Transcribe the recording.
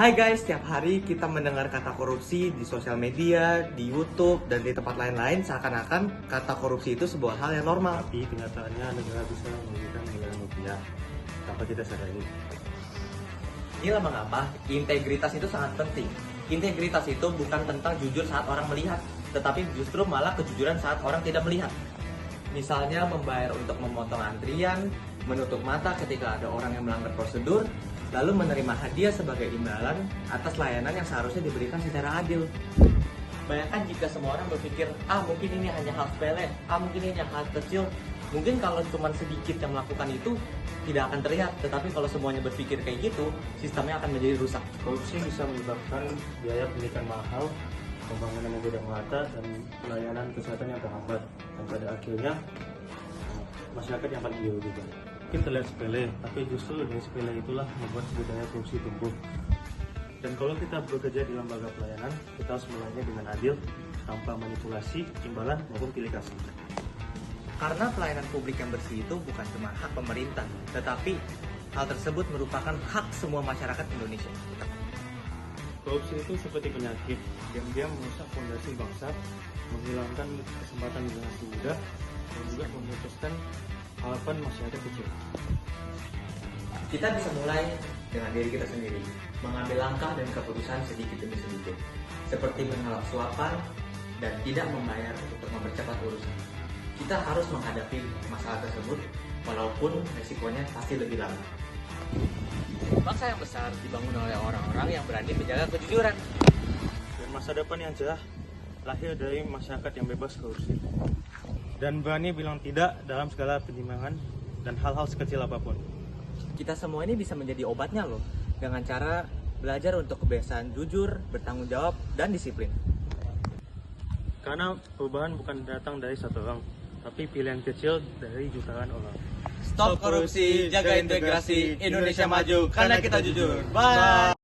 Hai guys, setiap hari kita mendengar kata korupsi di sosial media, di YouTube, dan di tempat lain-lain seakan-akan kata korupsi itu sebuah hal yang normal. Tapi kenyataannya negara bisa merugikan miliaran rupiah tanpa kita sadari. Inilah mengapa integritas itu sangat penting. Integritas itu bukan tentang jujur saat orang melihat, tetapi justru malah kejujuran saat orang tidak melihat. Misalnya membayar untuk memotong antrian, menutup mata ketika ada orang yang melanggar prosedur, lalu menerima hadiah sebagai imbalan atas layanan yang seharusnya diberikan secara adil. Bayangkan jika semua orang berpikir, mungkin ini hanya hal sepele, mungkin ini hanya hal kecil. Mungkin kalau cuma sedikit yang melakukan itu, tidak akan terlihat. Tetapi kalau semuanya berpikir kayak gitu, sistemnya akan menjadi rusak. Korupsi bisa menyebabkan biaya pendidikan mahal, pembangunan yang tidak merata, dan pelayanan kesehatan yang terhambat. Dan pada akhirnya, masyarakat yang paling dirugikan. Mungkin terlihat sepele, tapi justru dari sepele itulah membuat budaya korupsi tumbuh. Dan kalau kita bekerja di lembaga pelayanan, kita harus melayani dengan adil, tanpa manipulasi, imbalan maupun pilih kasih. Karena pelayanan publik yang bersih itu bukan cuma hak pemerintah, tetapi hal tersebut merupakan hak semua masyarakat Indonesia. Korupsi itu seperti penyakit, diam-diam merusak fondasi bangsa, menghilangkan kesempatan generasi muda, dan juga memutuskan harapan masyarakat kecil. Kita bisa mulai dengan diri kita sendiri, mengambil langkah dan keputusan sedikit demi sedikit, seperti menolak suapan dan tidak membayar untuk mempercepat urusan. Kita harus menghadapi masalah tersebut, walaupun resikonya pasti lebih lama. Bangsa yang besar dibangun oleh orang-orang yang berani menjaga kejujuran. Dan masa depan yang cerah lahir dari masyarakat yang bebas korupsi. Dan berani bilang tidak dalam segala pertimbangan dan hal-hal sekecil apapun. Kita semua ini bisa menjadi obatnya loh, dengan cara belajar untuk kebiasaan jujur, bertanggung jawab, dan disiplin. Karena perubahan bukan datang dari satu orang, tapi pilihan kecil dari jutaan orang. Stop korupsi, jaga integrasi, Indonesia maju karena kita jujur. Bye!